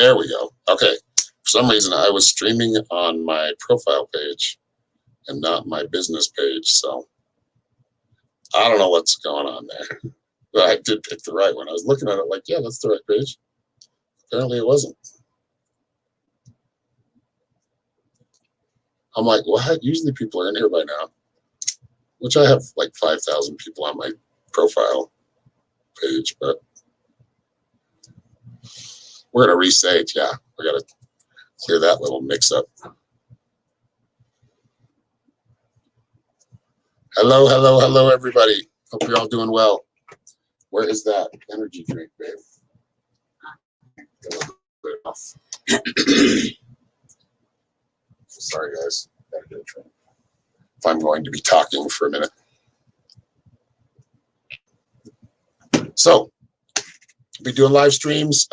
There we go. Okay. For some reason, I was streaming on my profile page and not my business page. So I don't know what's going on there. But I did pick the right one. I was looking at it like, yeah, that's the right page. Apparently it wasn't. I'm like, what? Usually people are in here by now, which I have like 5,000 people on my profile page, but we're going to resage. Yeah, we got to clear that little mix up. Hello, hello, hello, everybody. Hope you're all doing well. Where is that energy drink, babe? Sorry, guys. Gotta get a drink. If I'm going to be talking for a minute. So, we'll be doing live streams.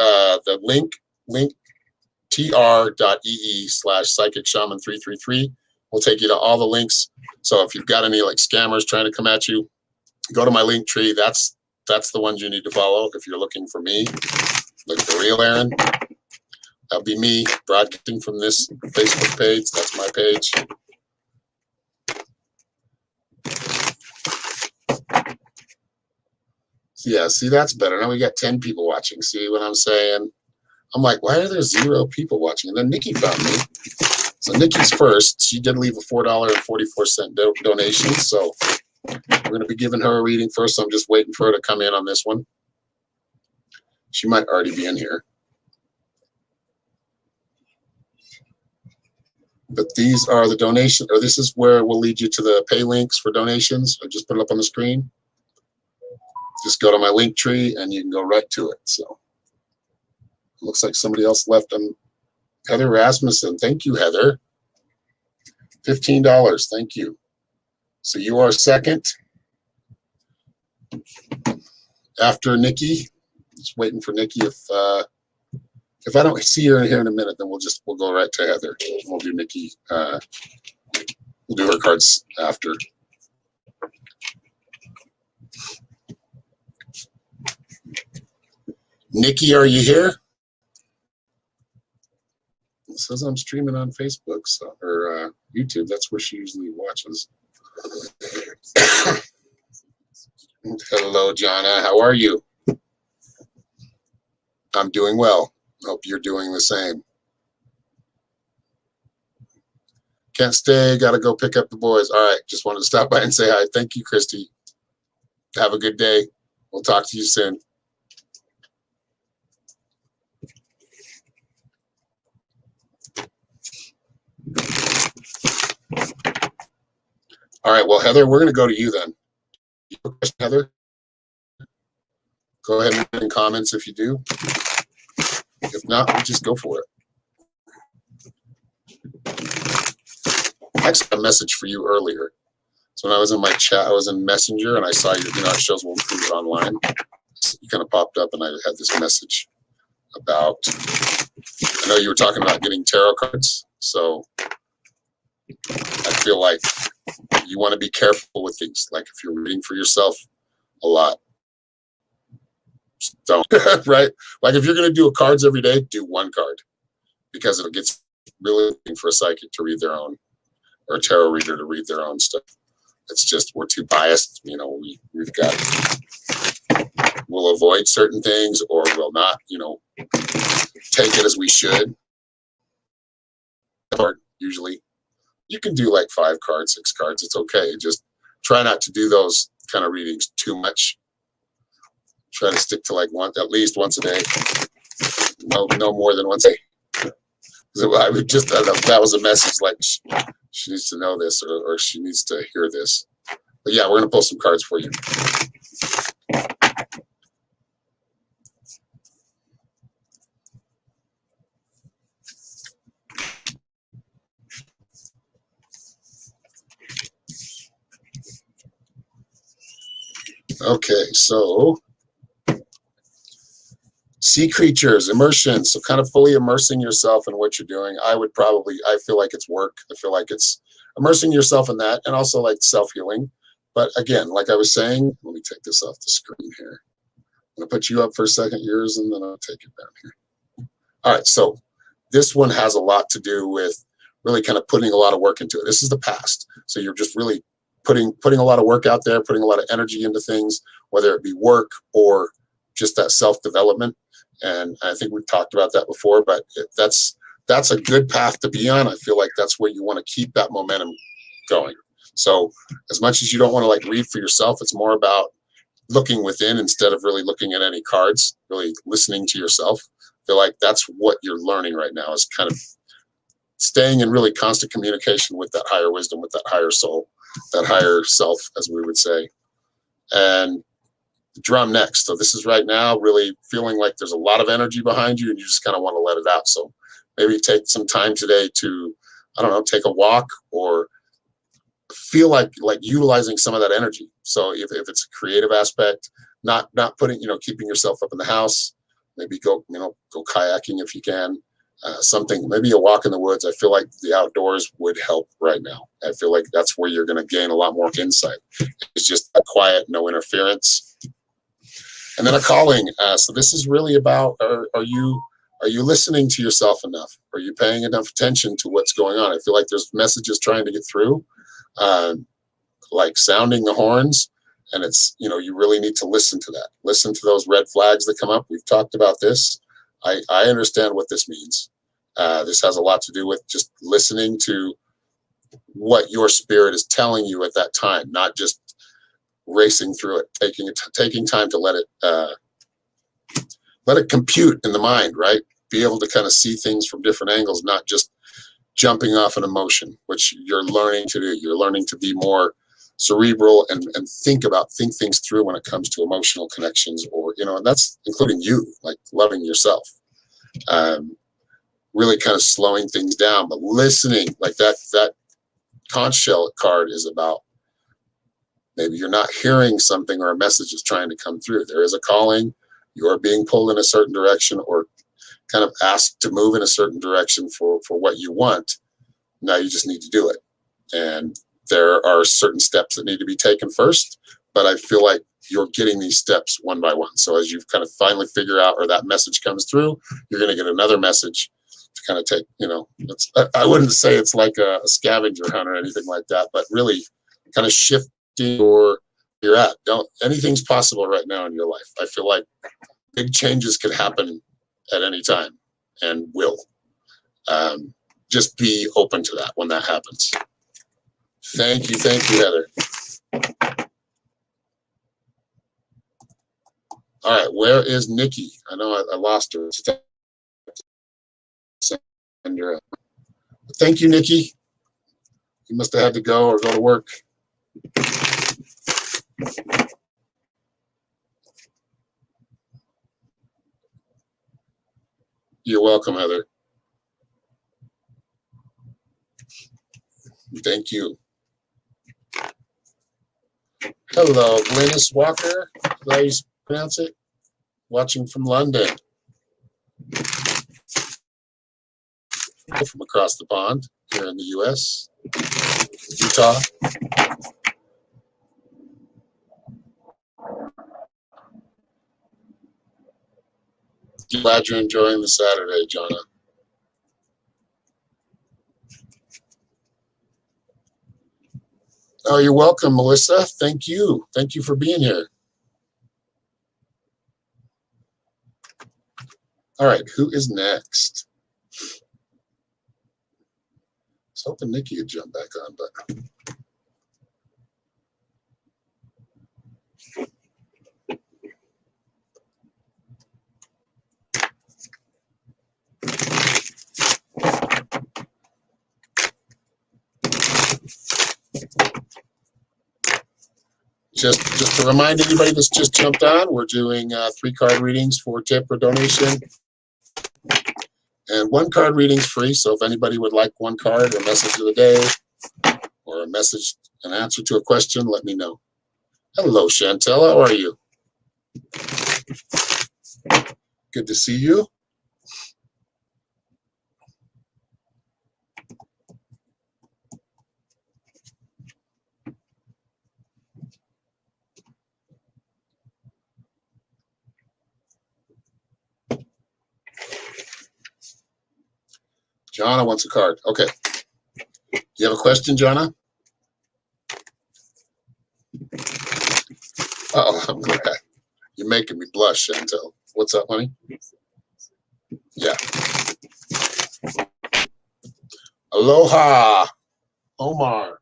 The link tr.ee/psychicshaman333 will take you to all the links. So if you've got any like scammers trying to come at you, go to my link tree. That's the ones you need to follow if you're looking for me. Look at the real Aaron. That'll be me broadcasting from this Facebook page. That's my page. Yeah, see, that's better. Now we got 10 people watching. See what I'm saying? I'm like, why are there 0 people watching? And then Nikki found me. So Nikki's first. She did leave a $4.44 donation. So we're going to be giving her a reading first. So I'm just waiting for her to come in on this one. She might already be in here. But these are the donations, or this is where we'll lead you to the pay links for donations. I just put it up on the screen. Just go to my link tree and you can go right to it. So it looks like somebody else left. Heather Rasmussen. Thank you, Heather. $15. Thank you. So you are second after Nikki. Just waiting for Nikki. If I don't see her here in a minute, then we'll go right to Heather. We'll do Nikki. We'll do her cards after. Nikki, are you here? It says I'm streaming on Facebook or YouTube. That's where she usually watches. Hello, Jonna. How are you? I'm doing well. Hope you're doing the same. Can't stay. Got to go pick up the boys. All right. Just wanted to stop by and say hi. Thank you, Christy. Have a good day. We'll talk to you soon. All right. Well, Heather, we're going to go to you then. You have a question, Heather? Go ahead and put in comments if you do. If not, we'll just go for it. I actually had a message for you earlier. So when I was in my chat, I was in Messenger, and I saw your, it shows when you're online. So you kind of popped up, and I had this message about, I know you were talking about getting tarot cards. So I feel like you want to be careful with things. Like if you're reading for yourself a lot, don't, right? Like if you're going to do cards every day, do one card, because it gets really for a psychic to read their own, or a tarot reader to read their own stuff. It's just, we're too biased. We've got, we'll avoid certain things, or we'll not, take it as we should. Or usually you can do like 5 cards, 6 cards. It's okay. Just try not to do those kind of readings too much. Try to stick to like at least once a day. No more than once a day. I would just, I don't know if that was a message like she needs to know this, or she needs to hear this. But yeah, we're going to pull some cards for you. Okay, so sea creatures, immersion. So kind of fully immersing yourself in what you're doing. I feel like it's work. I feel like it's immersing yourself in that, and also like self-healing. But again, like I was saying, let me take this off the screen here. I'm going to put you up for a second, yours, and then I'll take it down here. All right, so this one has a lot to do with really kind of putting a lot of work into it. This is the past. So you're just really putting a lot of work out there, putting a lot of energy into things, whether it be work or just that self-development. And I think we've talked about that before, but that's a good path to be on. I feel like that's where you want to keep that momentum going. So as much as you don't want to like read for yourself, it's more about looking within instead of really looking at any cards, really listening to yourself. I feel like that's what you're learning right now, is kind of staying in really constant communication with that higher wisdom, with that higher soul, that higher self, as we would say. And the drum next. So this is right now really feeling like there's a lot of energy behind you and you just kind of want to let it out. So maybe take some time today to, I don't know, take a walk or feel like utilizing some of that energy. So if it's a creative aspect, not putting, keeping yourself up in the house, maybe go kayaking if you can, something, maybe a walk in the woods. I feel like the outdoors would help right now. I feel like that's where you're going to gain a lot more insight. It's just a quiet, no interference. And then a calling. So this is really about, are you listening to yourself enough? Are you paying enough attention to what's going on? I feel like there's messages trying to get through, like sounding the horns. And it's, you really need to listen to that. Listen to those red flags that come up. We've talked about this. I understand what this means. This has a lot to do with just listening to what your spirit is telling you at that time, not just racing through it, taking time to let it compute in the mind, right? Be able to kind of see things from different angles, not just jumping off an emotion, which you're learning to do. You're learning to be more cerebral and think things through when it comes to emotional connections, or, and that's including you, like loving yourself. Really kind of slowing things down, but listening, like that conch shell card is about, maybe you're not hearing something or a message is trying to come through. There is a calling. You are being pulled in a certain direction or kind of asked to move in a certain direction for what you want. Now you just need to do it. And there are certain steps that need to be taken first, but I feel like you're getting these steps one by one. So as you kind of finally figure out, or that message comes through, you're going to get another message to kind of take, I wouldn't say it's like a scavenger hunt or anything like that, but really kind of shifting where you're at. Anything's possible right now in your life. I feel like big changes could happen at any time and will. Just be open to that when that happens. Thank you, Heather. All right, where is Nikki? I know I lost her. Thank you, Nikki. You must have had to go or go to work. You're welcome, Heather. Thank you. Hello, Glynis Walker. Is that how you pronounce it? Watching from London. From across the pond here in the U.S., Utah. Glad you're enjoying the Saturday, Jonah. Oh, you're welcome, Melissa. Thank you. Thank you for being here. All right, who is next? I was hoping Nikki would jump back on, but just to remind anybody that's just jumped on, we're doing 3-card readings for tip or donation. And 1-card reading's free, so if anybody would like 1 card, a message of the day, or a message, an answer to a question, let me know. Hello, Chantel. How are you? Good to see you. Jonna wants a card. Okay. You have a question, Jonna? Uh-oh, I'm glad. You're making me blush, Chantel. What's up, honey? Yeah. Aloha, Omar.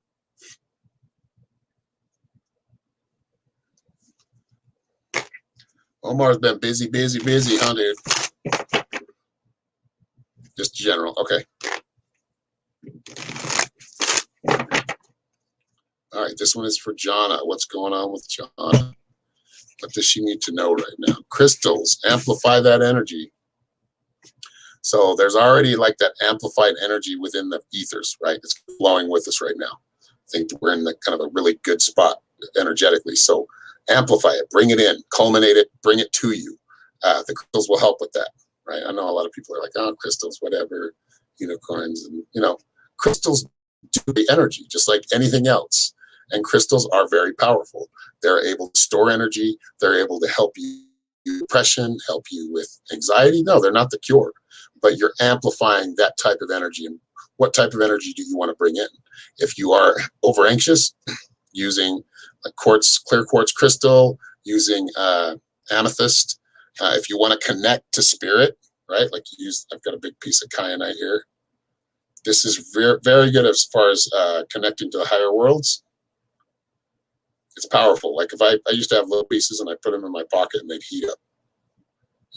Omar's been busy, huh, dude? Just general. Okay. All right, this one is for Jonna. What's going on with Jonna? What does she need to know right now? Crystals, amplify that energy. So there's already like that amplified energy within the ethers, right? It's flowing with us right now. I think we're in the kind of a really good spot energetically. So amplify it, bring it in, culminate it, bring it to you. The crystals will help with that, right? I know a lot of people are like, oh, crystals, whatever, unicorns, and crystals do the energy just like anything else. And crystals are very powerful. They're able to store energy. They're able to help you with depression, help you with anxiety. No, they're not the cure, but you're amplifying that type of energy. And what type of energy do you want to bring in? If you are over anxious, using a clear quartz crystal, using amethyst. If you want to connect to spirit, right? Like I've got a big piece of kyanite here. This is very, very good as far as connecting to the higher worlds. It's powerful. Like if I used to have little pieces and I put them in my pocket and they'd heat up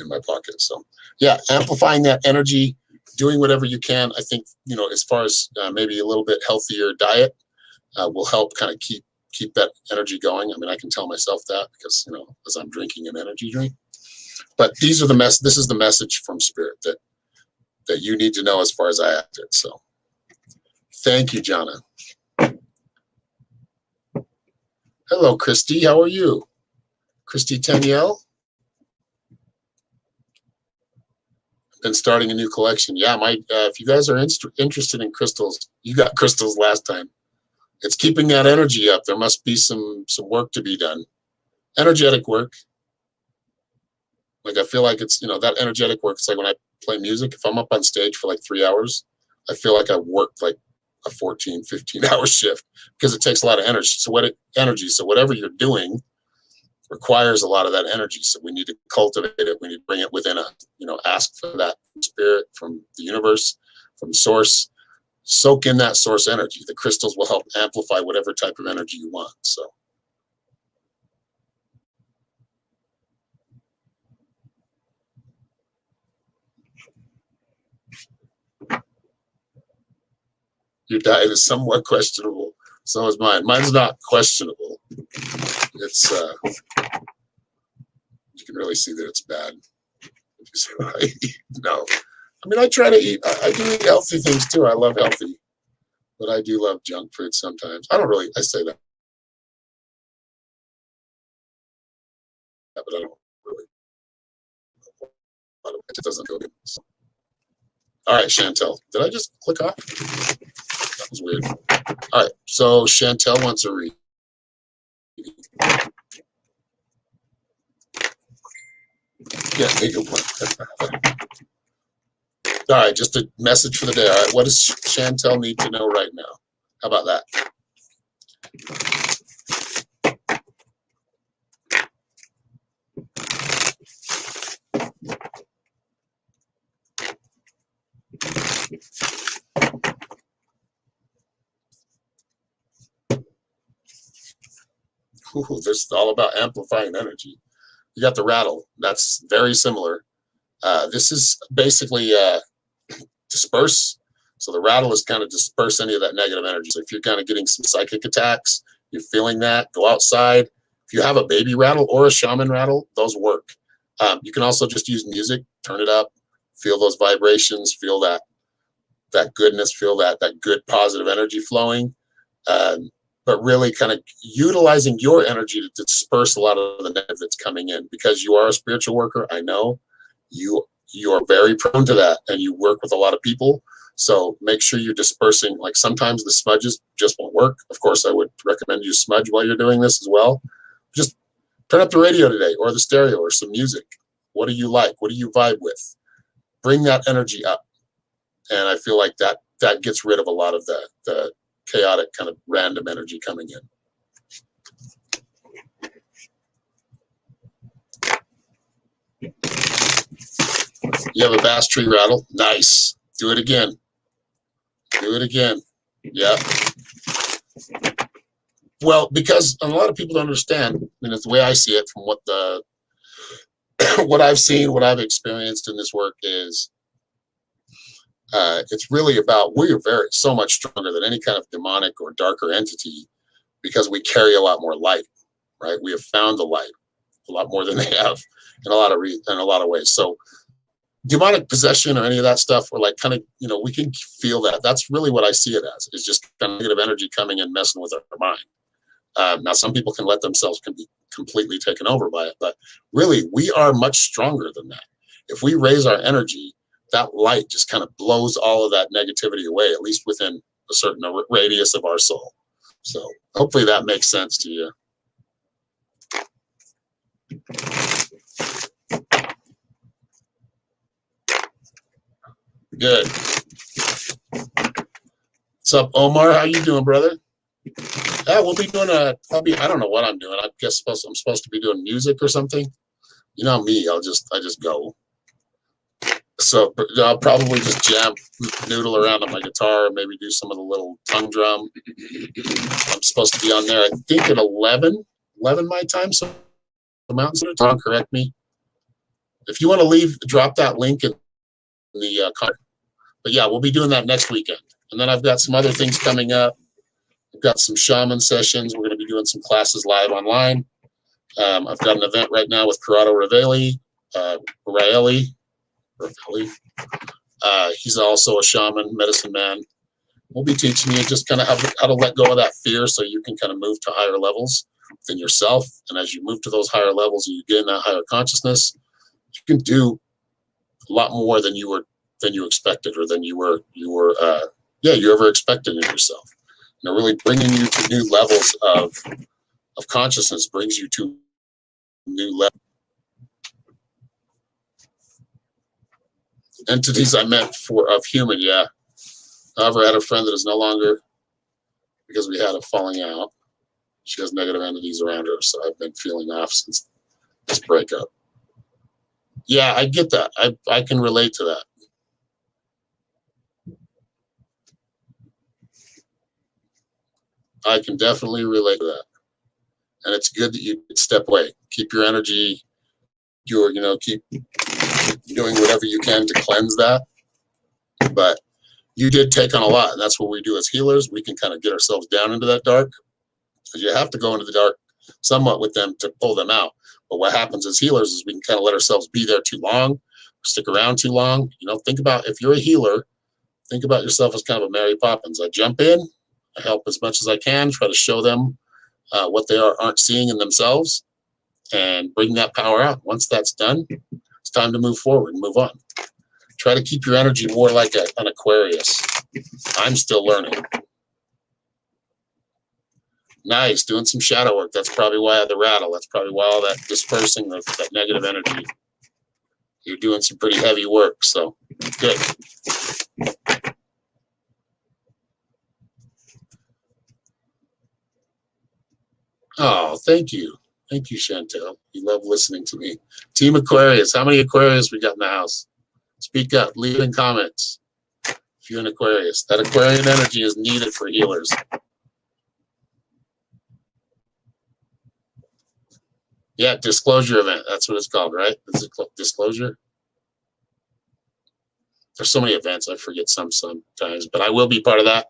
in my pocket. So yeah, amplifying that energy, doing whatever you can. I think, as far as maybe a little bit healthier diet will help kind of keep that energy going. I mean, I can tell myself that because, as I'm drinking an energy drink. But this is the message from spirit that you need to know as far as I acted. So thank you, Jonna. Hello, Christy. How are you? Christy Teniel. Been starting a new collection. Yeah, if you guys are interested in crystals, you got crystals last time. It's keeping that energy up. There must be some work to be done. Energetic work. Like I feel like it's, that energetic work. It's like when I play music, if I'm up on stage for like 3 hours, I feel like I worked like a 14, 15-hour shift because it takes a lot of energy. So whatever you're doing requires a lot of that energy. So we need to cultivate it. We need to bring it within us, ask for that spirit from the universe, from source, soak in that source energy. The crystals will help amplify whatever type of energy you want. So. Your diet is somewhat questionable. So is mine. Mine's not questionable. It's you can really see that it's bad. No. I mean, I try to eat. I do eat healthy things too. I love healthy, but I do love junk food sometimes. I say that, but I don't really. It doesn't go good. So. All right, Chantel. Did I just click off? That was weird. All right, so Chantel wants a read. Yeah, make a one. All right, just a message for the day. All right, what does Chantel need to know right now? How about that? Ooh, this is all about amplifying energy. You got the rattle. That's very similar. This is basically disperse. So the rattle is kind of disperse any of that negative energy. So if you're kind of getting some psychic attacks, you're feeling that, go outside. If you have a baby rattle or a shaman rattle, those work. You can also just use music, turn it up, feel those vibrations, feel that goodness, feel that good positive energy flowing. But really kind of utilizing your energy to disperse a lot of the negative that's coming in. Because you are a spiritual worker, I know you are very prone to that, and you work with a lot of people. So make sure you're dispersing. Like sometimes the smudges just won't work. Of course, I would recommend you smudge while you're doing this as well. Just turn up the radio today or the stereo or some music. What do you like? What do you vibe with? Bring that energy up. And I feel like that gets rid of a lot of the chaotic kind of random energy coming in. You have a bass tree rattle. Nice. Do it again. Do it again. Yeah. Well, because a lot of people don't understand, and it's the way I see it from what what I've seen, what I've experienced in this work is it's really about we are so much stronger than any kind of demonic or darker entity because we carry a lot more light, right? We have found the light a lot more than they have in a lot of ways. So demonic possession or any of that stuff, we're like kind of, we can feel that. That's really what I see it as, is just kind of negative energy coming in, messing with our mind. Now, some people can let themselves be completely taken over by it, but really, we are much stronger than that. If we raise our energy, that light just kind of blows all of that negativity away, at least within a certain radius of our soul. So hopefully that makes sense to you. Good. What's up, Omar? How you doing, brother? Yeah, we'll be doing I don't know what I'm doing. I guess I'm supposed to be doing music or something. You know me, I just go. So I'll probably just noodle around on my guitar, maybe do some of the little tongue drum. I'm supposed to be on there, I think at 11 my time. So the Mountain Standard Time, correct me. If you want to drop that link in the card. But yeah, we'll be doing that next weekend. And then I've got some other things coming up. I've got some shaman sessions. We're going to be doing some classes live online. I've got an event right now with Corrado Ravelli. He's also a shaman, medicine man. We'll be teaching you just kind of how to let go of that fear so you can kind of move to higher levels than yourself. And as you move to those higher levels and you gain that higher consciousness, you can do a lot more than you expected or than you ever expected in yourself. Really bringing you to new levels of consciousness brings you to new level. Entities I meant of human, yeah. However, I had a friend that is no longer, because we had a falling out. She has negative entities around her, so I've been feeling off since this breakup. Yeah, I get that. I can relate to that. I can definitely relate to that. And it's good that you step away. Keep your energy, keep doing whatever you can to cleanse that. But you did take on a lot, and that's what we do as healers. We can kind of get ourselves down into that dark, because you have to go into the dark somewhat with them to pull them out. But what happens as healers is we can kind of let ourselves be there too long, stick around too long. Think about, if you're a healer, think about yourself as kind of a Mary Poppins. I jump in, I help as much as I can, try to show them what they aren't seeing in themselves, and bring that power out. Once that's done, it's time to move forward and move on. Try to keep your energy more like an Aquarius. I'm still learning. Nice, doing some shadow work. That's probably why I had the rattle. That's probably why all that dispersing that negative energy. You're doing some pretty heavy work, so good. Oh, thank you. Thank you, Chantel. You love listening to me. Team Aquarius. How many Aquarius we got in the house? Speak up. Leave it in comments if you're an Aquarius. That Aquarian energy is needed for healers. Yeah, disclosure event. That's what it's called, right? Is it disclosure? There's so many events. I forget sometimes, but I will be part of that.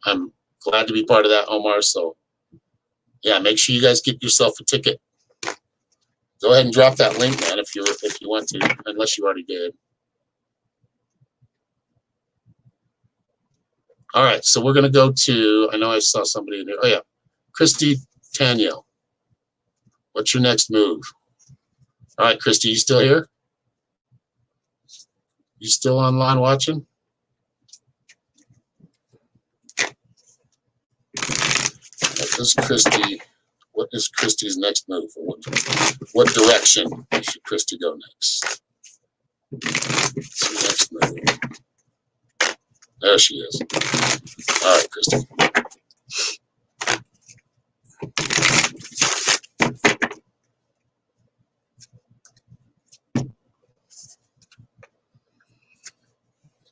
I'm glad to be part of that, Omar. So, yeah, make sure you guys get yourself a ticket. Go ahead and drop that link, man, if you want to, unless you already did. All right, so we're going to go to, I know I saw somebody in here. Oh, yeah, Christy Taniel. What's your next move? All right, Christy, you still here? You still online watching? What is Christy's next move? What direction should Christy go next? What's her next move? There she is. All right, Christy.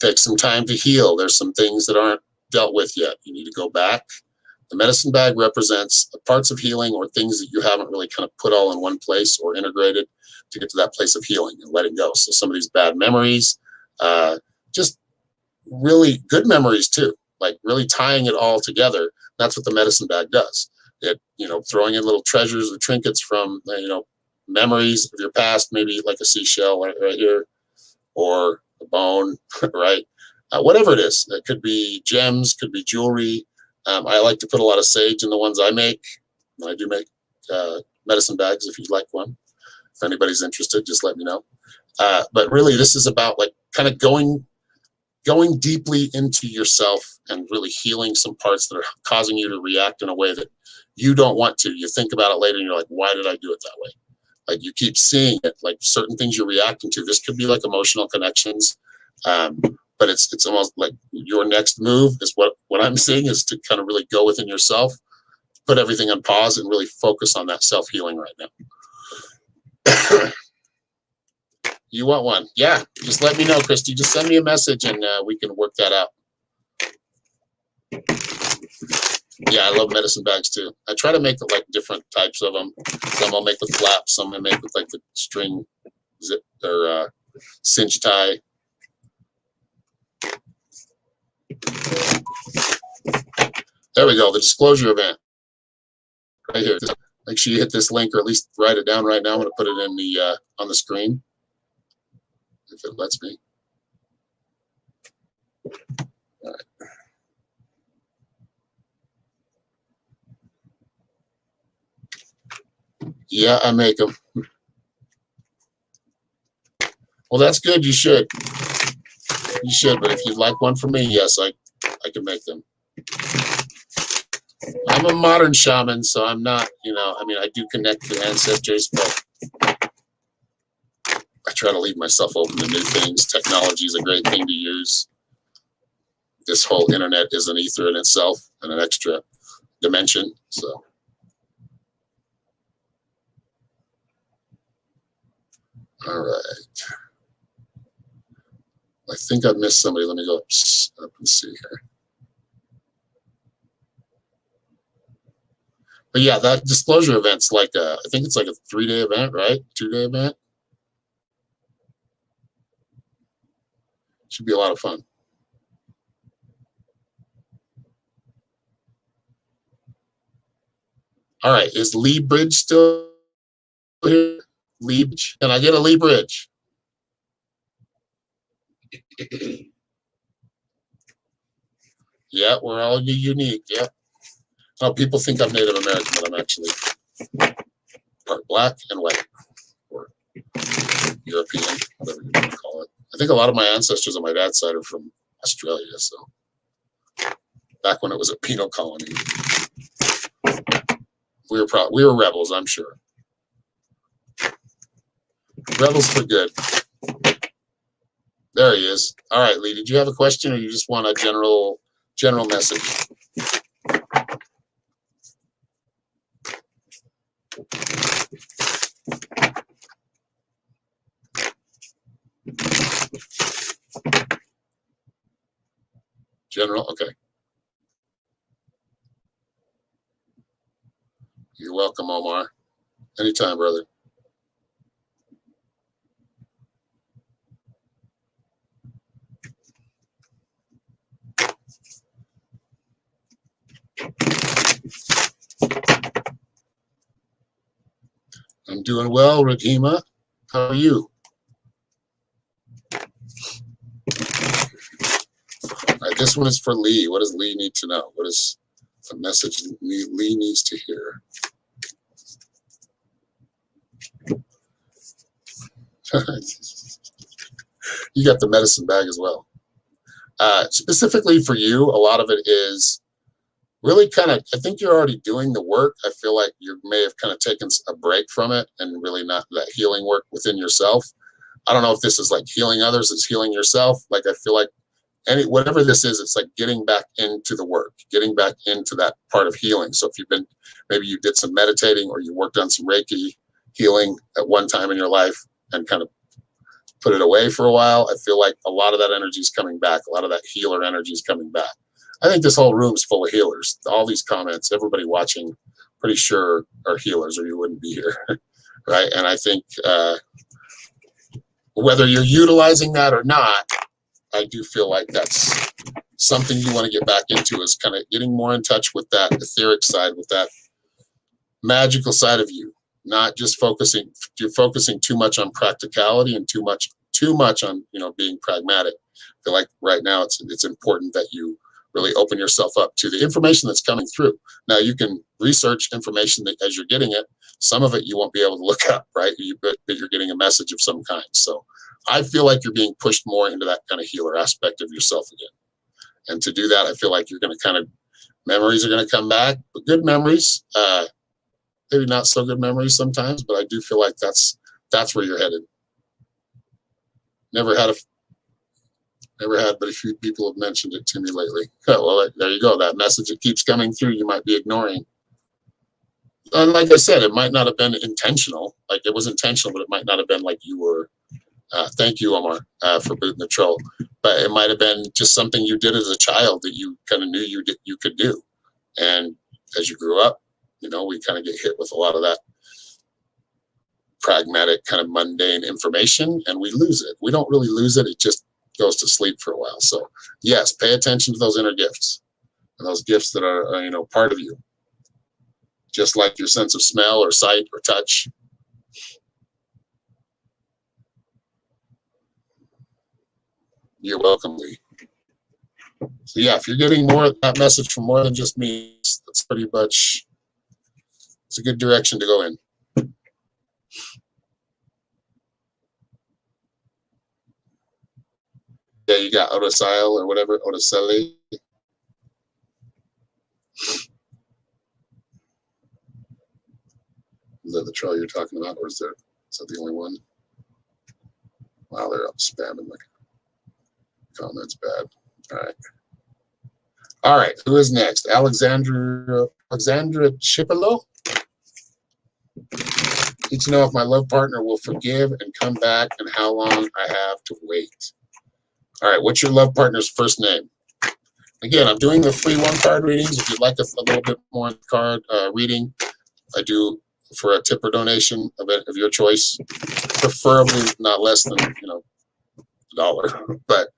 Take some time to heal. There's some things that aren't dealt with yet. You need to go back. The medicine bag represents the parts of healing or things that you haven't really kind of put all in one place or integrated to get to that place of healing and letting go. So some of these bad memories, just really good memories too, like really tying it all together. That's what the medicine bag does. It, throwing in little treasures or trinkets from, memories of your past, maybe like a seashell right here, or a bone, right? Whatever it is. It could be gems, could be jewelry. I like to put a lot of sage in the ones I make. I do make medicine bags if you'd like one. If anybody's interested, just let me know. But really, this is about like kind of going deeply into yourself and really healing some parts that are causing you to react in a way that you don't want to. You think about it later and you're like, why did I do it that way? Like you keep seeing it, like certain things you're reacting to. This could be like emotional connections. But it's almost like your next move is what I'm seeing is to kind of really go within yourself, put everything on pause and really focus on that self-healing right now. You want one? Yeah, just let me know, Christy. Just send me a message and we can work that out. Yeah, I love medicine bags too. I try to make like different types of them. Some I'll make with flaps, some I make with like the string zip or cinch tie. There we go, the disclosure event. Right here. Make sure you hit this link or at least write it down right now. I'm going to put it in the on the screen. If it lets me. All right. Yeah, I make them. Well, that's good. You should. You should. But if you'd like one from me, yes, I can make them. I'm a modern shaman, so I'm not, I do connect to ancestors, but I try to leave myself open to new things. Technology is a great thing to use. This whole internet is an ether in itself and an extra dimension. So, all right. I think I missed somebody. Let me go up and see here. But yeah, that disclosure event's like I think it's like a 3-day event, right? 2-day event. Should be a lot of fun. All right, is Lee Bridge still here? Lee Bridge. Can I get a Lee Bridge? Yeah, we're all unique. Yeah. Oh, people think I'm Native American, but I'm actually part black and white, or European, whatever you want to call it. I think a lot of my ancestors on my dad's side are from Australia, so back when it was a penal colony. We were rebels, I'm sure. Rebels for good. There he is. All right, Lee, did you have a question or you just want a general message? General, okay. You're welcome, Omar. Anytime, brother. I'm doing well, Rahima. How are you? All right, this one is for Lee. What does Lee need to know? What is the message Lee needs to hear? You got the medicine bag as well. Specifically for you, a lot of it is really kind of, I think you're already doing the work. I feel like you may have kind of taken a break from it and really not that healing work within yourself. I don't know if this is like healing others, it's healing yourself. Like I feel like whatever this is, it's like getting back into the work, getting back into that part of healing. So if you've been, maybe you did some meditating or you worked on some Reiki healing at one time in your life and kind of put it away for a while, I feel like a lot of that energy is coming back. A lot of that healer energy is coming back. I think this whole room's full of healers. All these comments, everybody watching, pretty sure are healers, or you wouldn't be here, right? And I think whether you're utilizing that or not, I do feel like that's something you want to get back into, is kind of getting more in touch with that etheric side, with that magical side of you. Not just focusing, you're focusing too much on practicality and too much on, you know, being pragmatic. I feel like right now it's important that you really open yourself up to the information that's coming through. Now you can research information that as you're getting it. Some of it you won't be able to look up, right? But you're getting a message of some kind. So I feel like you're being pushed more into that kind of healer aspect of yourself again. And to do that, I feel like you're going to kind of, memories are going to come back, but good memories. Maybe not so good memories sometimes, but I do feel like that's where you're headed. Never had, but a few people have mentioned it to me lately. Well, there you go. That message that keeps coming through, you might be ignoring. And like I said, it might not have been intentional. Like it was intentional, but it might not have been like you were. Thank you, Omar, for booting the troll. But it might have been just something you did as a child that you kind of knew you could do. And as you grew up, you know, we kind of get hit with a lot of that pragmatic, kind of mundane information, and we lose it. We don't really lose it. It just goes to sleep for a while. So yes, pay attention to those inner gifts and those gifts that are, you know, part of you. Just like your sense of smell or sight or touch. You're welcome, Lee. So yeah, if you're getting more of that message from more than just me, that's pretty much, it's a good direction to go in. Yeah, you got Otosile or whatever, Otosele. Is that the troll you're talking about, or is that the only one? Wow, they're up spamming the comments bad. All right. Who is next? Alexandra Chipolo. Need to know if my love partner will forgive and come back, and how long I have to wait. All right. What's your love partner's first name? Again, I'm doing the free one-card readings. If you'd like a little bit more card reading, I do for a tip or donation of your choice, preferably not less than, you know, $1. But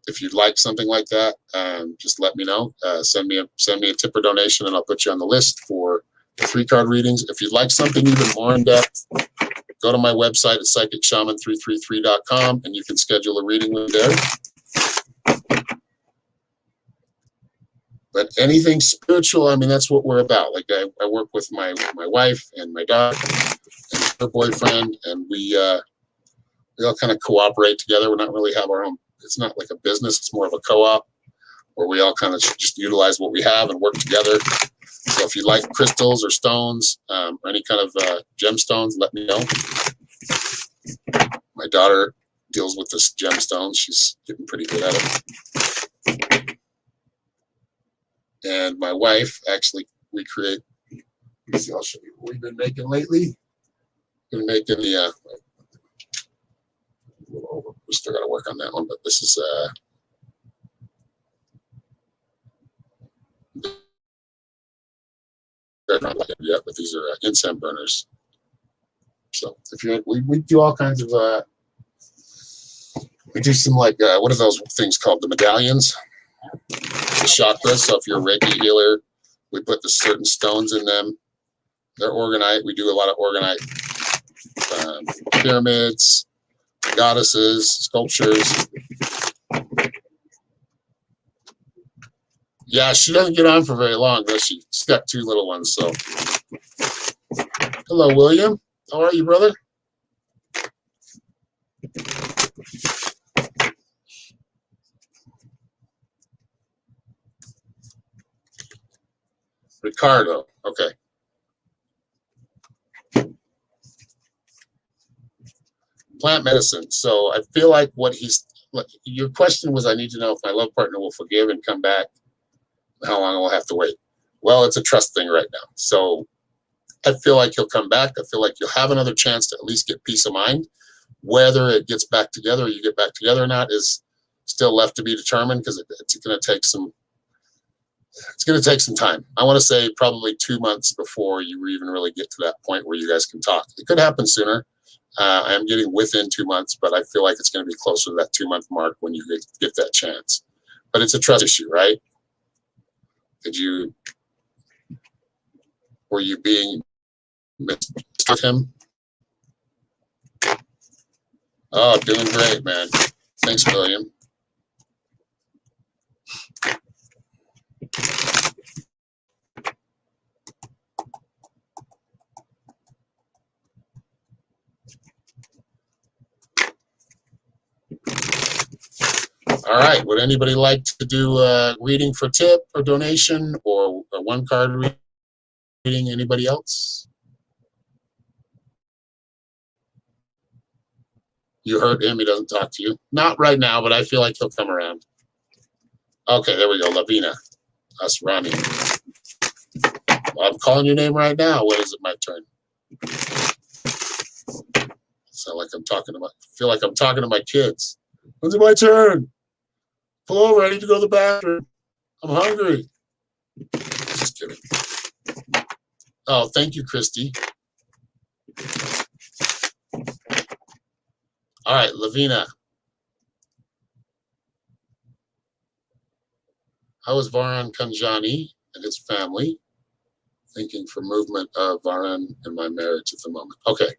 if you'd like something like that, just let me know. Send me a tip or donation, and I'll put you on the list for the 3-card readings. If you'd like something even more in depth, go to my website at psychicshaman333.com, and you can schedule a reading with there. But anything spiritual, I mean, that's what we're about. Like I work with my wife and my daughter and her boyfriend, and we all kind of cooperate together. We're not really have our own. It's not like a business. It's more of a co-op where we all kind of just utilize what we have and work together. So if you like crystals or stones or any kind of gemstones, let me know. My daughter deals with this gemstones. She's getting pretty good at it. And my wife, actually, we create, let me see, I'll show you what we've been making lately. We've been making the, we still got to work on that one, but this is, they're not like it yet, but these are incense burners. So if you're, we do all kinds of, we do some like, what are those things called? The medallions? The chakras. So if you're a Reiki healer, we put the certain stones in them. They're organite. We do a lot of organite pyramids, goddesses, sculptures. Yeah, she doesn't get on for very long, but she's got 2 little ones. So, hello, William. How are you, brother? Ricardo. Okay. Plant medicine. So I feel like what he's your question was, I need to know if my love partner will forgive and come back. How long will I have to wait? Well, it's a trust thing right now. So I feel like he'll come back. I feel like you'll have another chance to at least get peace of mind. Whether it gets back together or you get back together or not is still left to be determined, because it's going to take some. It's going to take some time. I want to say probably 2 months before you even really get to that point where you guys can talk. It could happen sooner. I am getting within 2 months, but I feel like it's going to be closer to that 2-month mark when you get that chance. But it's a trust issue, right? Were you being with him? Oh, doing great, man. Thanks, William. All right. Would anybody like to do a reading for tip or donation, or a one card reading? Anybody else? You heard him. He doesn't talk to you. Not right now, but I feel like he'll come around. Okay, there we go. Lavina. Us, Ronnie. Well, I'm calling your name right now. When is it my turn? Sound like I'm talking to feel like I'm talking to my kids. When's it my turn? Pull over. I need to go to the bathroom. I'm hungry. Just kidding. Oh, thank you, Christy. All right, Lavina. How is Varan Kanjani and his family? Thinking for movement of Varan in my marriage at the moment. Okay.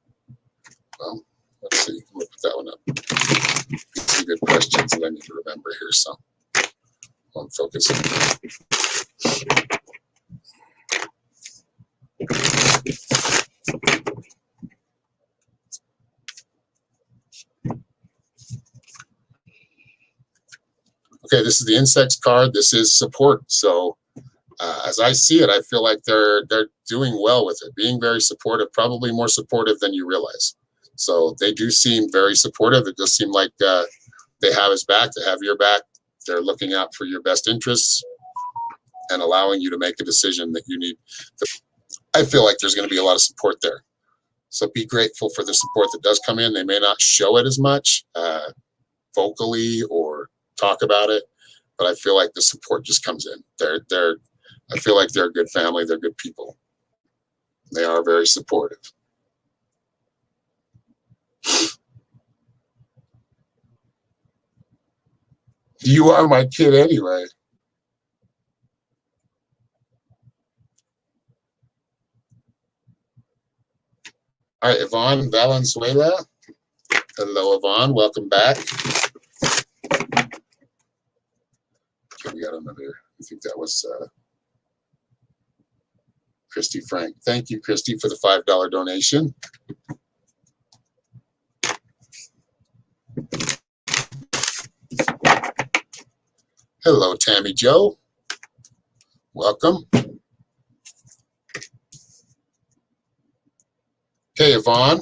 Well, let's see. I'm going to put that one up. These are good questions that I need to remember here. So I'm focusing. Okay, this is the insects card. This is support. So as I see it, I feel like they're doing well with it, being very supportive, probably more supportive than you realize. So they do seem very supportive. It does seem like they have his back, they have your back. They're looking out for your best interests and allowing you to make a decision that you need. I feel like there's going to be a lot of support there. So be grateful for the support that does come in. They may not show it as much vocally or talk about it, but I feel like the support just comes in. I feel like they're a good family. They're good people. They are very supportive. You are my kid anyway. All right, Yvonne Valenzuela. Hello, Yvonne. Welcome back. Okay, we got another. I think that was Christy Frank. Thank you, Christy, for the $5 donation. Hello, Tammy Joe. Welcome. Okay, Yvonne.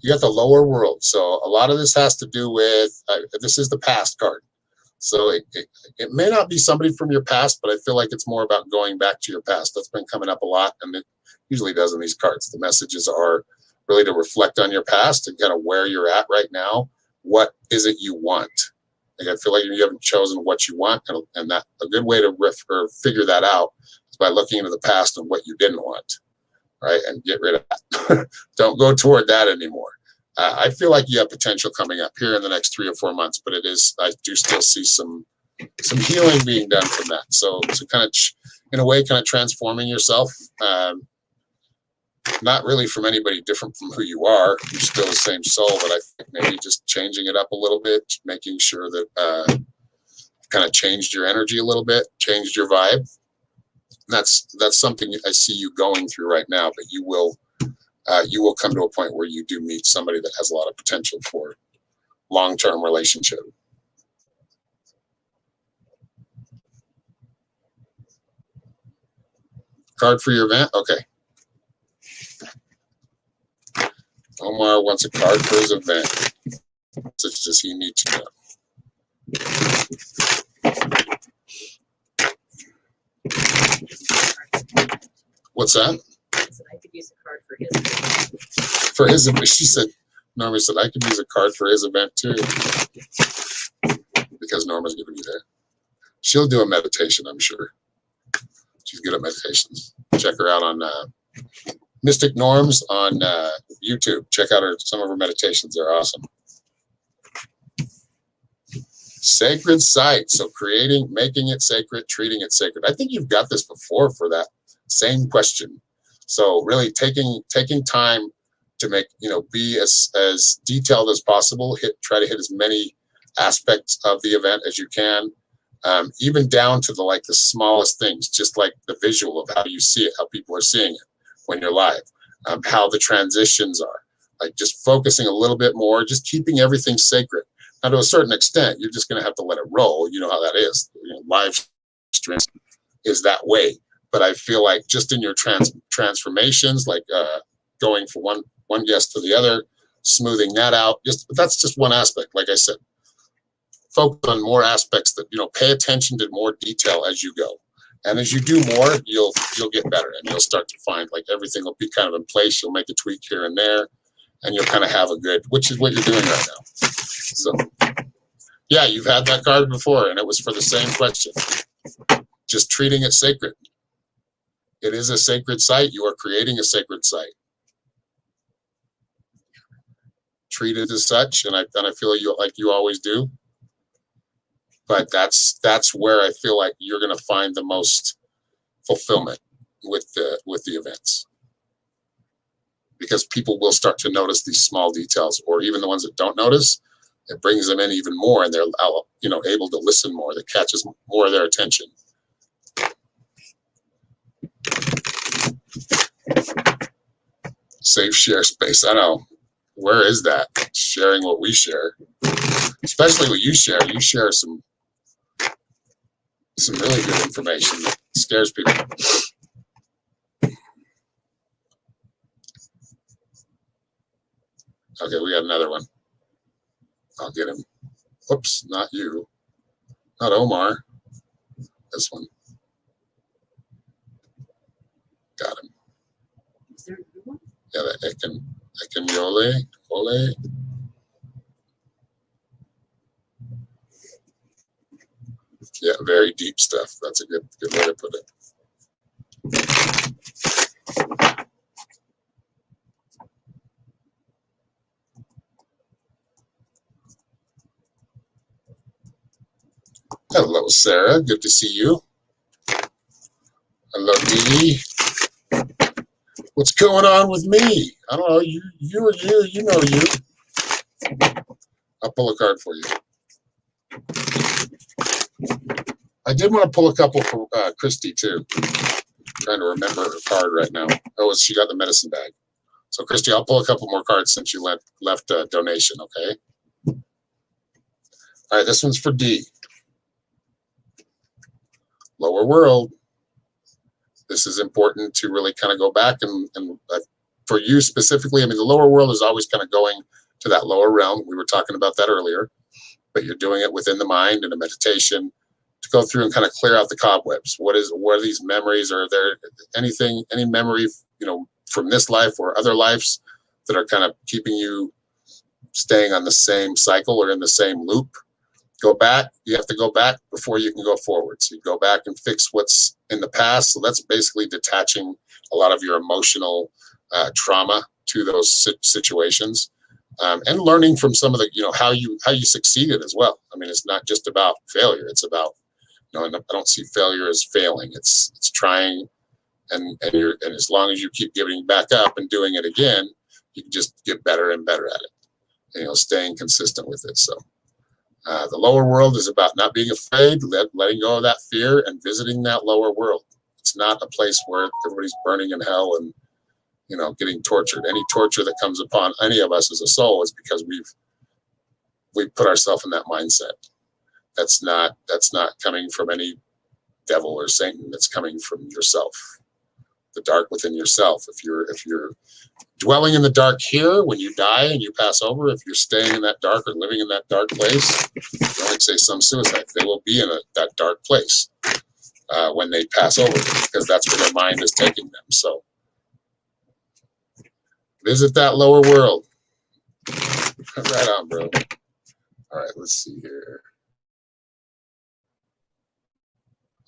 You got the lower world. So a lot of this has to do with, this is the past card. So it may not be somebody from your past, but I feel like it's more about going back to your past. That's been coming up a lot, and it usually does in these cards. The messages are really to reflect on your past and kind of where you're at right now. What is it you want? Like, I feel like you haven't chosen what you want, and that a good way to figure that out is by looking into the past and what you didn't want, right? And get rid of that. Don't go toward that anymore. I feel like you have potential coming up here in the next 3 or 4 months, but I do still see some healing being done from that. So kind of, in a way, kind of transforming yourself. Not really from anybody different from who you are. You're still the same soul, but I think maybe just changing it up a little bit, making sure that kind of changed your energy a little bit, changed your vibe. That's something I see you going through right now, but you will come to a point where you do meet somebody that has a lot of potential for long-term relationship. Card for your event? Okay. Omar wants a card for his event. Such does he need to know? What's that? I said I could use a card for his event. For his event, she said. Norma said I could use a card for his event too, because Norma's going to be there. She'll do a meditation, I'm sure. She's good at meditations. Check her out on Mystic Norms on YouTube. Check out some of her meditations. They're awesome. Sacred site. So making it sacred, treating it sacred. I think you've got this before for that same question. So really taking time to make, be as detailed as possible. Try to hit as many aspects of the event as you can. Even down to the smallest things, just like the visual of how you see it, how people are seeing it when you're live, how the transitions are, just focusing a little bit more, just keeping everything sacred. Now, to a certain extent, you're just going to have to let it roll. You know how that is. Live stream is that way. But I feel like just in your transformations, going from one guest to the other, smoothing that out, that's just one aspect. Like I said, focus on more aspects that, pay attention to more detail as you go. And as you do more, you'll get better, and you'll start to find everything will be kind of in place. You'll make a tweak here and there, and you'll kind of have a good, which is what you're doing right now. So yeah, you've had that card before, and it was for the same question. Just treating it sacred. It is a sacred site. You are creating a sacred site. Treat it as such, and I feel you always do. But that's where I feel like you're going to find the most fulfillment with the events, because people will start to notice these small details, or even the ones that don't notice. It brings them in even more, and they're able to listen more. That catches more of their attention. Safe share space. I know. Where is that? Sharing what we share, especially what you share. You share some really good information that scares people. Okay, we got another one. I'll get him. Whoops, not you. Not Omar. This one. Got him. Is there a new one? Yeah, that Ekin Ole. Yeah, very deep stuff. That's a good way to put it. Hello, Sarah. Good to see you. Hello, Dee. What's going on with me? I don't know. You know you. I'll pull a card for you. I did want to pull a couple for Christy too. I'm trying to remember her card right now. Oh, she got the medicine bag. So Christy, I'll pull a couple more cards since you left a donation, okay? All right, this one's for D. Lower world. This is important to really kind of go back and for you specifically, I mean, the lower world is always kind of going to that lower realm. We were talking about that earlier, but you're doing it within the mind in a meditation to go through and kind of clear out the cobwebs. What are these memories? Are there any memory, from this life or other lives that are kind of keeping you staying on the same cycle or in the same loop? Go back. You have to go back before you can go forward. So you go back and fix what's in the past. So that's basically detaching a lot of your emotional trauma to those situations, and learning from some of the, how you succeeded as well. I mean, it's not just about failure. It's about, I don't see failure as failing. It's trying, and as long as you keep giving back up and doing it again, you can just get better and better at it. And, staying consistent with it. So. The lower world is about not being afraid, letting go of that fear, and visiting that lower world. It's not a place where everybody's burning in hell and, getting tortured. Any torture that comes upon any of us as a soul is because we've put ourselves in that mindset. That's not coming from any devil or Satan. That's coming from yourself. the dark within yourself. If you're dwelling in the dark here when you die and you pass over, if you're staying in that dark or living in that dark place, like say some suicides, they will be in that dark place when they pass over, because that's where their mind is taking them. So visit that lower world. Right on, bro. All right, let's see here.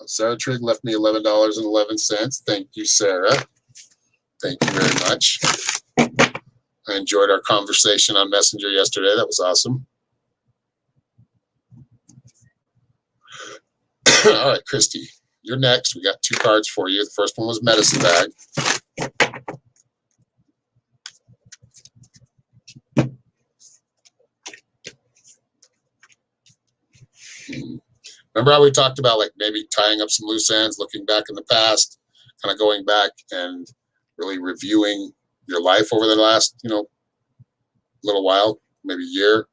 Sarah Trigg left me $11.11. Thank you, Sarah. Thank you very much. I enjoyed our conversation on Messenger yesterday. That was awesome. All right, Christy, you're next. We got 2 cards for you. The first one was Medicine Bag. Remember how we talked about like maybe tying up some loose ends, looking back in the past, kind of going back and really reviewing your life over the last, little while, maybe year,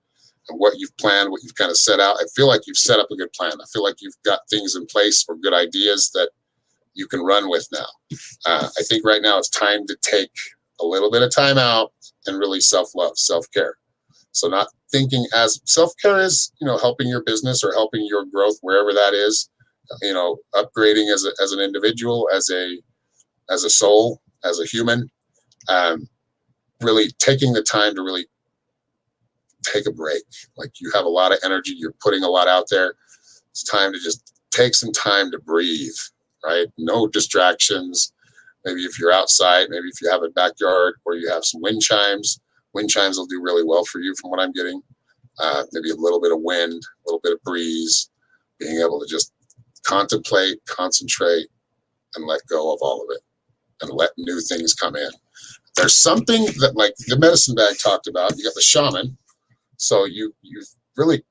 and what you've planned, what you've kind of set out. I feel like you've set up a good plan. I feel like you've got things in place or good ideas that you can run with now. I think right now it's time to take a little bit of time out and really self-love, self-care. So not thinking as self-care is, helping your business or helping your growth, wherever that is, upgrading as an individual, as a soul, as a human, really taking the time to really take a break. Like you have a lot of energy, you're putting a lot out there. It's time to just take some time to breathe, right? No distractions. Maybe if you're outside, maybe if you have a backyard or you have some wind chimes will do really well for you from what I'm getting. Maybe a little bit of wind, a little bit of breeze, being able to just contemplate, concentrate, and let go of all of it and let new things come in. There's something that like the Medicine Bag talked about. You got the Shaman. So you really,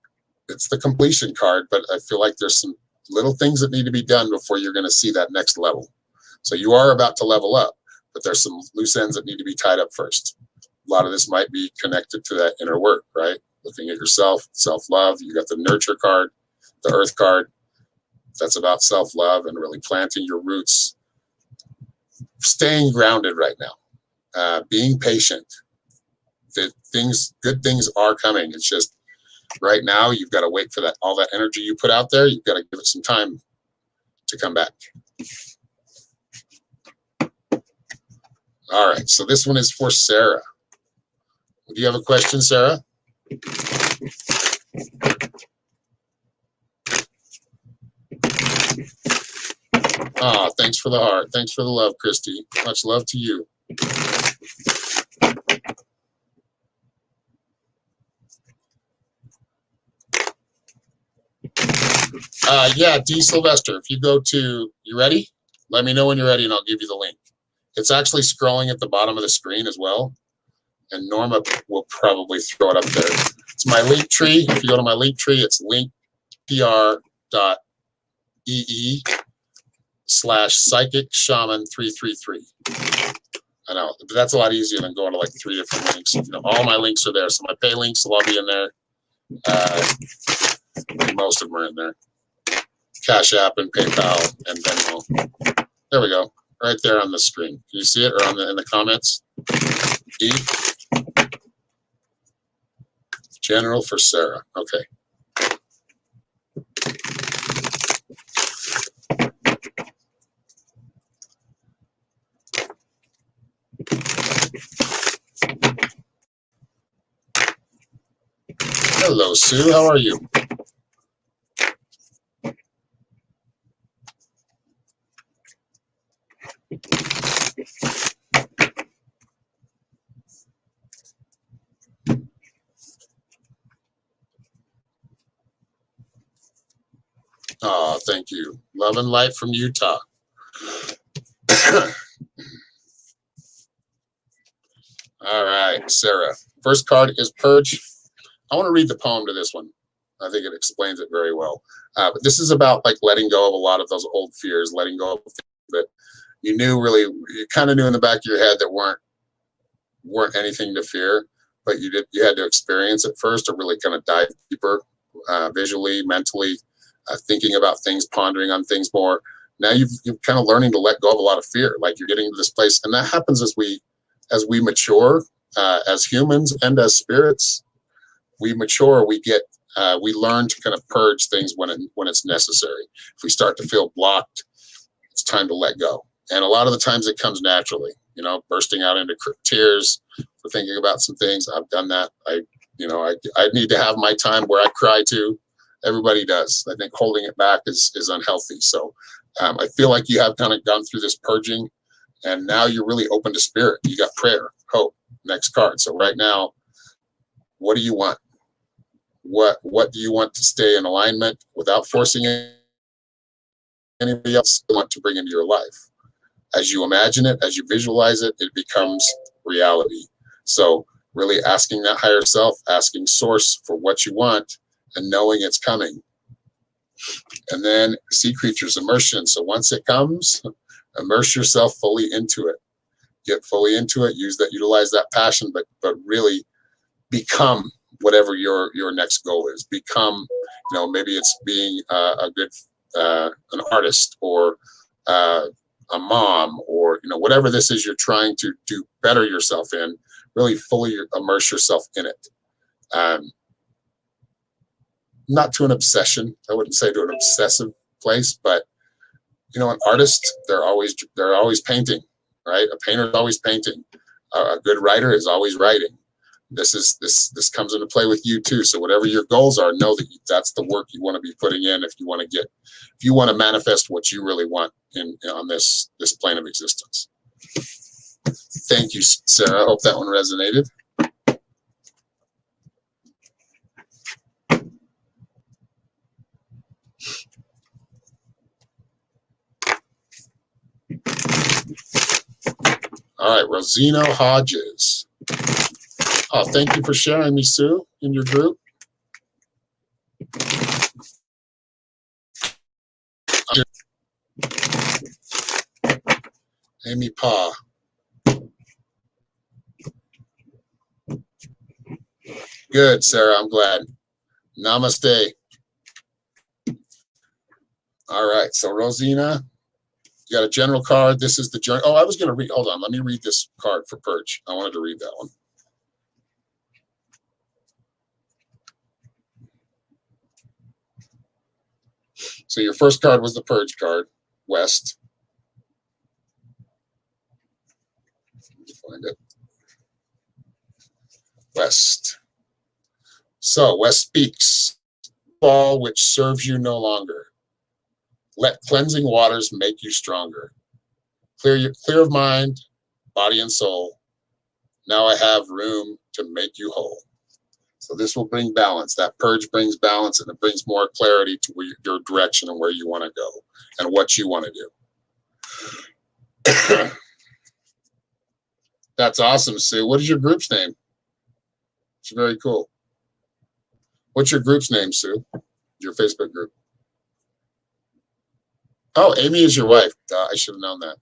it's the completion card, but I feel like there's some little things that need to be done before you're going to see that next level. So you are about to level up, but there's some loose ends that need to be tied up first. A lot of this might be connected to that inner work, right? Looking at yourself, self-love. You got the Nurture card, the Earth card. That's about self-love and really planting your roots, staying grounded right now, being patient. Good things are coming. It's just right now you've got to wait for that. All that energy you put out there, you've got to give it some time to come back. All right, so this one is for Sarah. Do you have a question, Sarah? Ah, thanks for the heart. Thanks for the love, Christy. Much love to you. Yeah, D. Sylvester, if you go to, you ready? Let me know when you're ready and I'll give you the link. It's actually scrolling at the bottom of the screen as well. And Norma will probably throw it up there. It's my link tree. If you go to my link tree, it's linkpr.ee/psychic shaman 333. I know, but that's a lot easier than going to like 3 different links. All my links are there. So my pay links will all be in there. Most of them are in there. Cash App and PayPal and Venmo. There we go. Right there on the screen. Can you see it or in the comments? E. General for Sarah. Okay. Hello, Sue. How are you? Oh, thank you. Love and light from Utah. All right, Sarah. First card is Purge. I want to read the poem to this one. I think it explains it very well. But this is about like letting go of a lot of those old fears, letting go of things that you kind of knew in the back of your head that weren't anything to fear, but you had to experience it first to really kind of dive deeper, visually, mentally, thinking about things, pondering on things more. Now you're kind of learning to let go of a lot of fear. Like you're getting to this place, and that happens as we mature, as humans and as spirits. We mature. We learn to kind of purge things when it's necessary. If we start to feel blocked, it's time to let go. And a lot of the times it comes naturally, bursting out into tears for thinking about some things. I've done that. I need to have my time where I cry too. Everybody does. I think holding it back is unhealthy. So I feel like you have kind of gone through this purging, and now you're really open to spirit. You got prayer, hope, next card. So right now, what do you want? What do you want to stay in alignment without forcing anybody else to want to bring into your life? As you imagine it, as you visualize it, it becomes reality. So really asking that higher self, asking source for what you want, and knowing it's coming. And then sea creatures, immersion. So once it comes, immerse yourself fully into it. Get fully into it, utilize that passion, but really become whatever your next goal is. Become, maybe it's being a good an artist, or a mom, or whatever this is you're trying to do better yourself in. Really fully immerse yourself in it. Not to an obsession. I wouldn't say to an obsessive place, but an artist, they're always painting, right? A painter is always painting. A good writer is always writing. This comes into play with you too. So whatever your goals are, know that that's the work you want to be putting in if you want to manifest what you really want on this plane of existence. Thank you, Sarah. I hope that one resonated. All right, Rosino Hodges. Oh, thank you for sharing me, Sue, in your group. Amy Pa. Good, Sarah. I'm glad. Namaste. All right. So, Rosina, you got a general card. This is the journey. Oh, I was going to read. Hold on. Let me read this card for Purge. I wanted to read that one. So, your first card was the Purge card, West. Find it. West. So, West speaks. All which serves you no longer. Let cleansing waters make you stronger. Clear of mind, body, and soul. Now I have room to make you whole. So this will bring balance. That purge brings balance, and it brings more clarity to your direction and where you want to go and what you want to do. That's awesome, Sue. What is your group's name? It's very cool. What's your group's name, Sue? Your Facebook group. Oh, Amy is your wife. I should have known that.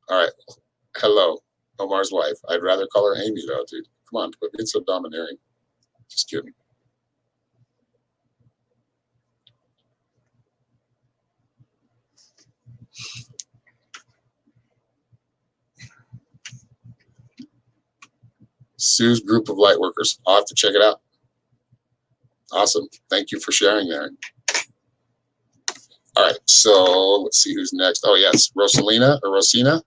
All right. Hello, Omar's wife. I'd rather call her Amy, though, dude. Come on, quit being so domineering. Just kidding. Sue's group of light workers. I'll have to check it out. Awesome. Thank you for sharing there. All right. So let's see who's next. Oh, yes. Rosalina or Rosina.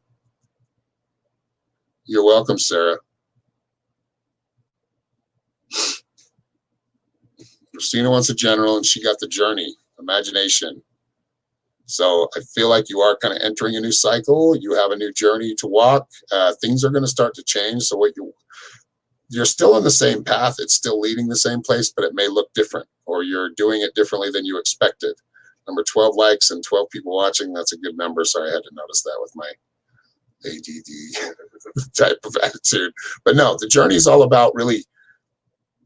You're welcome, Sarah. Rosina wants a general, and she got the journey, imagination. So I feel like you are kind of entering a new cycle. You have a new journey to walk. Things are going to start to change. So you're still on the same path. It's still leading the same place, but it may look different, or you're doing it differently than you expected. Number 12 likes and 12 people watching. That's a good number. Sorry, I had to notice that with my ADD type of attitude. But no, the journey is all about really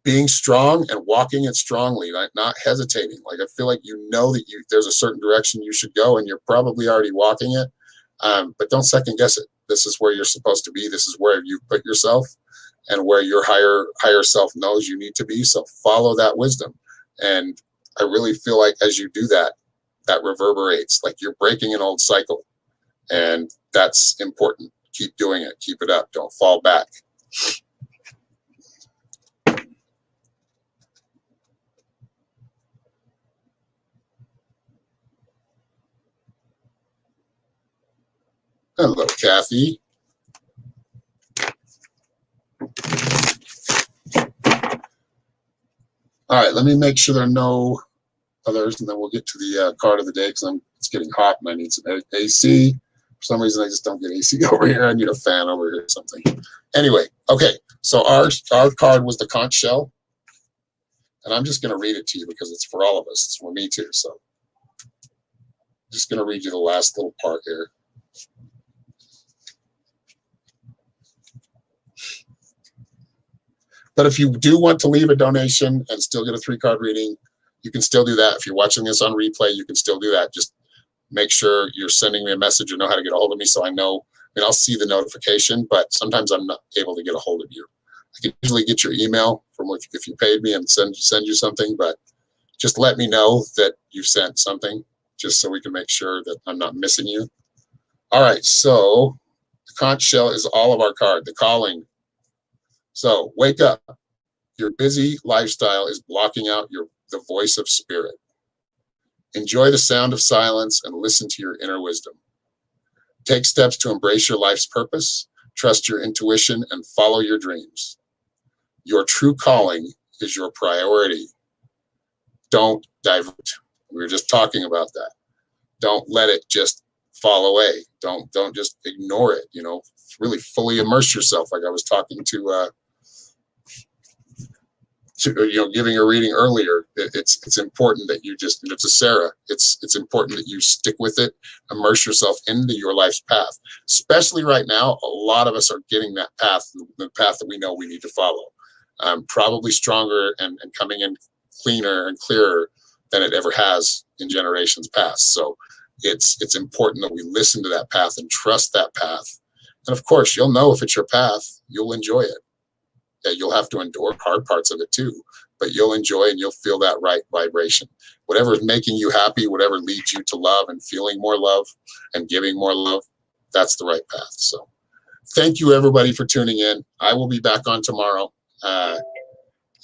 being strong and walking it strongly, like not hesitating. Like I feel like that there's a certain direction you should go, and you're probably already walking it. But don't second guess it. This is where you're supposed to be. This is where you put yourself, and where your higher self knows you need to be. So follow that wisdom. And I really feel like as you do that, that reverberates, like you're breaking an old cycle. And that's important. Keep doing it. Keep it up. Don't fall back. Hello, Kathy. All right, let me make sure there are no others, and then we'll get to the card of the day because it's getting hot and I need some AC. For some reason, I just don't get AC over here. I need a fan over here or something. Anyway, okay, so our card was the conch shell, and I'm just going to read it to you because it's for all of us. It's for me too. So I'm just going to read you the last little part here. But if you do want to leave a donation and still get a 3-card reading, you can still do that. If you're watching this on replay, you can still do that. Just make sure you're sending me a message or know how to get a hold of me so I know. I mean, I'll see the notification, but sometimes I'm not able to get a hold of you. I can usually get your email from if you paid me and send you something, but just let me know that you sent something just so we can make sure that I'm not missing you. All right, so the conch shell is all of our card, the calling. So wake up. Your busy lifestyle is blocking out the voice of spirit. Enjoy the sound of silence and listen to your inner wisdom. Take steps to embrace your life's purpose, trust your intuition, and follow your dreams. Your true calling is your priority. Don't divert. We were just talking about that. Don't let it just fall away. Don't just ignore it. Really fully immerse yourself. Like I was talking to giving a reading earlier. It's important that you just, to Sarah, it's important that you stick with it, immerse yourself into your life's path. Especially right now, a lot of us are getting that path, the path that we know we need to follow. Probably stronger and coming in cleaner and clearer than it ever has in generations past. So it's important that we listen to that path and trust that path. And of course, you'll know if it's your path, you'll enjoy it. Yeah, you'll have to endure hard parts of it too, but you'll enjoy and you'll feel that right vibration. Whatever is making you happy, whatever leads you to love and feeling more love and giving more love, that's the right path. So thank you everybody for tuning in. I will be back on tomorrow.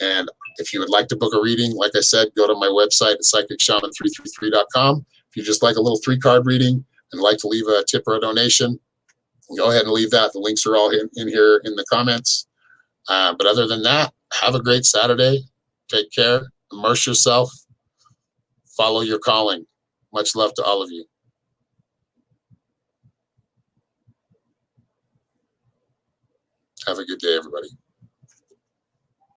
And if you would like to book a reading, like I said, go to my website at psychicshaman333.com. If you just like a little 3-card reading and like to leave a tip or a donation, go ahead and leave that. The links are all in here in the comments. But other than that, have a great Saturday. Take care. Immerse yourself. Follow your calling. Much love to all of you. Have a good day, everybody.